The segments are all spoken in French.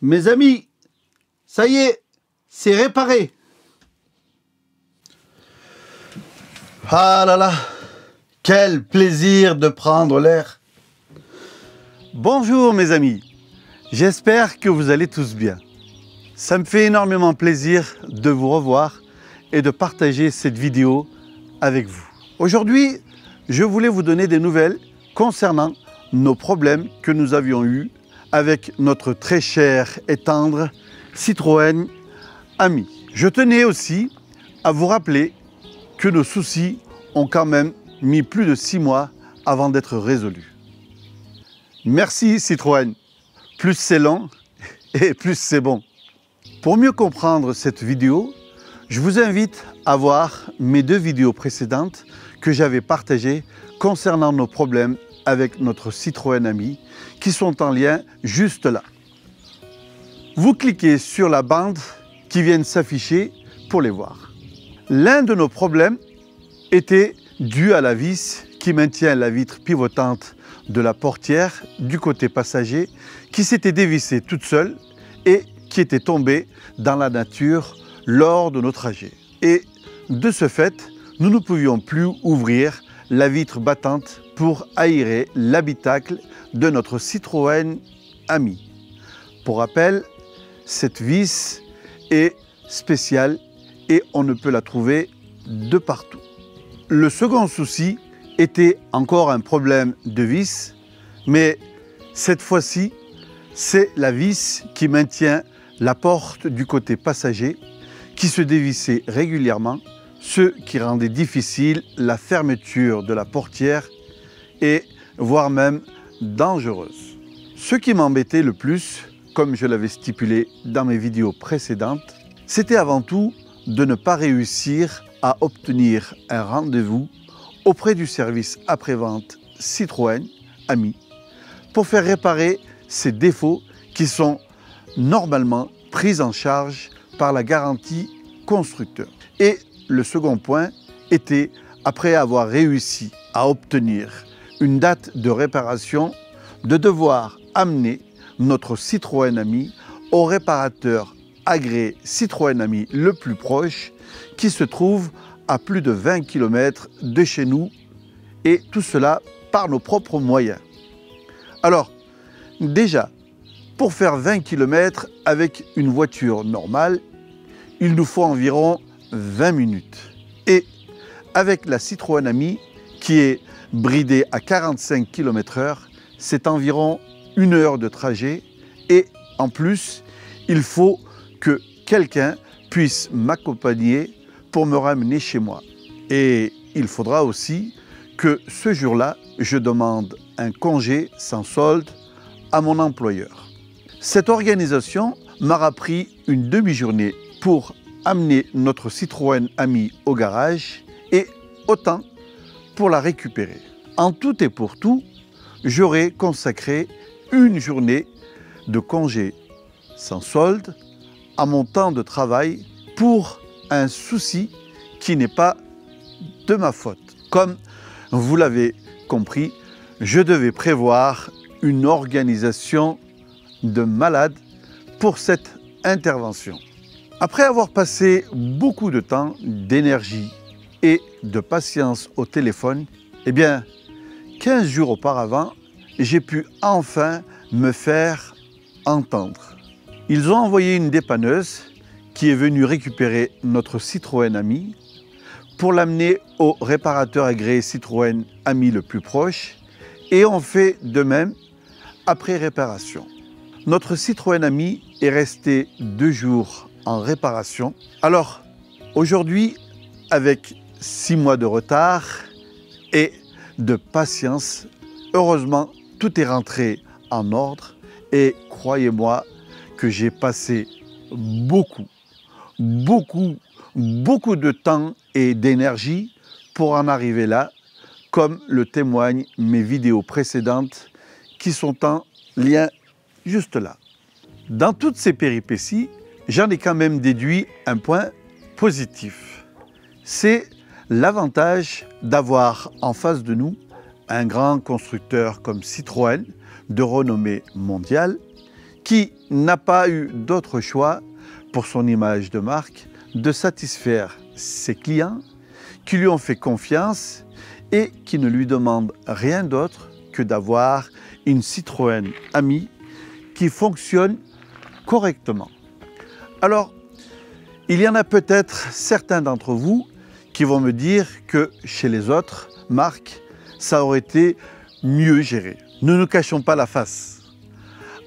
Mes amis, ça y est, c'est réparé. Ah là là, quel plaisir de prendre l'air. Bonjour mes amis, j'espère que vous allez tous bien. Ça me fait énormément plaisir de vous revoir et de partager cette vidéo avec vous. Aujourd'hui, je voulais vous donner des nouvelles concernant nos problèmes que nous avions eus avec notre très cher et tendre Citroën Ami. Je tenais aussi à vous rappeler que nos soucis ont quand même mis plus de 6 mois avant d'être résolus. Merci Citroën, plus c'est long et plus c'est bon. Pour mieux comprendre cette vidéo, je vous invite à voir mes 2 vidéos précédentes que j'avais partagées concernant nos problèmes avec notre Citroën Ami, qui sont en lien juste là. Vous cliquez sur la bande qui vient de s'afficher pour les voir. L'un de nos problèmes était dû à la vis qui maintient la vitre pivotante de la portière du côté passager qui s'était dévissée toute seule et qui était tombée dans la nature lors de nos trajets. Et de ce fait, nous ne pouvions plus ouvrir la vitre battante pour aérer l'habitacle de notre Citroën Ami. Pour rappel, cette vis est spéciale et on ne peut la trouver de partout. Le second souci était encore un problème de vis, mais cette fois-ci, c'est la vis qui maintient la porte du côté passager qui se dévissait régulièrement, ce qui rendait difficile la fermeture de la portière et voire même dangereuse. Ce qui m'embêtait le plus, comme je l'avais stipulé dans mes vidéos précédentes, c'était avant tout de ne pas réussir à obtenir un rendez-vous auprès du service après-vente Citroën Ami pour faire réparer ces défauts qui sont normalement pris en charge par la garantie constructeur. Et le second point était, après avoir réussi à obtenir une date de réparation, de devoir amener notre Citroën Ami au réparateur agréé Citroën Ami le plus proche qui se trouve à plus de 20 km de chez nous et tout cela par nos propres moyens. Alors, déjà, pour faire 20 km avec une voiture normale, il nous faut environ 20 minutes. Et avec la Citroën Ami, qui est bridée à 45 km/h, c'est environ 1 heure de trajet. Et en plus, il faut que quelqu'un puisse m'accompagner pour me ramener chez moi. Et il faudra aussi que ce jour-là, je demande un congé sans solde à mon employeur. Cette organisation m'aura pris une demi-journée pour amener notre Citroën Ami au garage et autant pour la récupérer. En tout et pour tout, j'aurai consacré une journée de congé sans solde à mon temps de travail pour un souci qui n'est pas de ma faute. Comme vous l'avez compris, je devais prévoir une organisation de malade pour cette intervention. Après avoir passé beaucoup de temps, d'énergie et de patience au téléphone, eh bien, 15 jours auparavant, j'ai pu enfin me faire entendre. Ils ont envoyé une dépanneuse qui est venue récupérer notre Citroën Ami pour l'amener au réparateur agréé Citroën Ami le plus proche et on fait de même après réparation. Notre Citroën Ami est resté 2 jours en réparation. Alors, aujourd'hui, avec 6 mois de retard et de patience, heureusement, tout est rentré en ordre et croyez-moi que j'ai passé beaucoup de temps et d'énergie pour en arriver là, comme le témoignent mes vidéos précédentes qui sont en lien juste là. Dans toutes ces péripéties, j'en ai quand même déduit un point positif. C'est l'avantage d'avoir en face de nous un grand constructeur comme Citroën, de renommée mondiale, qui n'a pas eu d'autre choix pour son image de marque de satisfaire ses clients qui lui ont fait confiance et qui ne lui demandent rien d'autre que d'avoir une Citroën Ami qui fonctionne correctement. Alors, il y en a peut-être certains d'entre vous qui vont me dire que chez les autres marques, ça aurait été mieux géré. Ne nous cachons pas la face.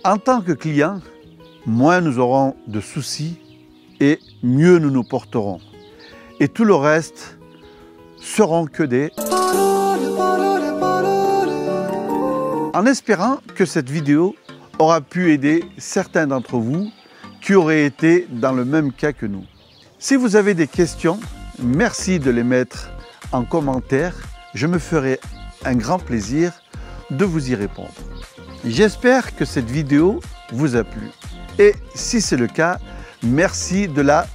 En tant que client, moins nous aurons de soucis et mieux nous nous porterons. Et tout le reste seront que des... En espérant que cette vidéo aura pu aider certains d'entre vous qui auraient été dans le même cas que nous. Si vous avez des questions, merci de les mettre en commentaire. Je me ferai un grand plaisir de vous y répondre. J'espère que cette vidéo vous a plu. Et si c'est le cas, merci de la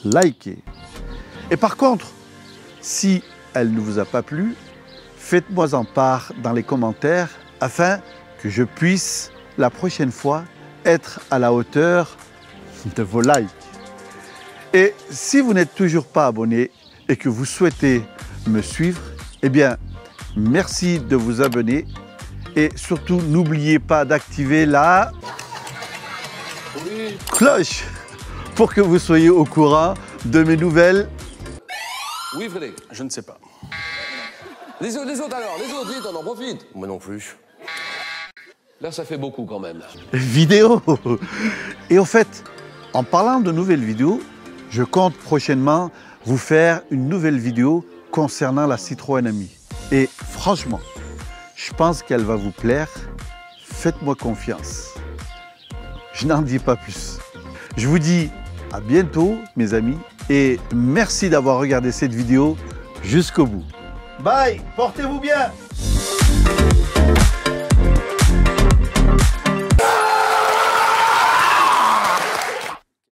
liker. Et par contre, si elle ne vous a pas plu, faites-moi en part dans les commentaires afin que je puisse la prochaine fois être à la hauteur de vos likes. Et si vous n'êtes toujours pas abonné et que vous souhaitez me suivre, eh bien, merci de vous abonner et surtout n'oubliez pas d'activer la cloche pour que vous soyez au courant de mes nouvelles. Oui, Frédéric. Je ne sais pas. Les autres alors, les autres, vite, on en profite. Moi non plus. Là, ça fait beaucoup quand même. Vidéo. Et au fait, en parlant de nouvelles vidéos, je compte prochainement vous faire une nouvelle vidéo concernant la Citroën Ami. Et franchement, je pense qu'elle va vous plaire. Faites-moi confiance. Je n'en dis pas plus. Je vous dis à bientôt, mes amis, et merci d'avoir regardé cette vidéo jusqu'au bout. Bye, portez-vous bien.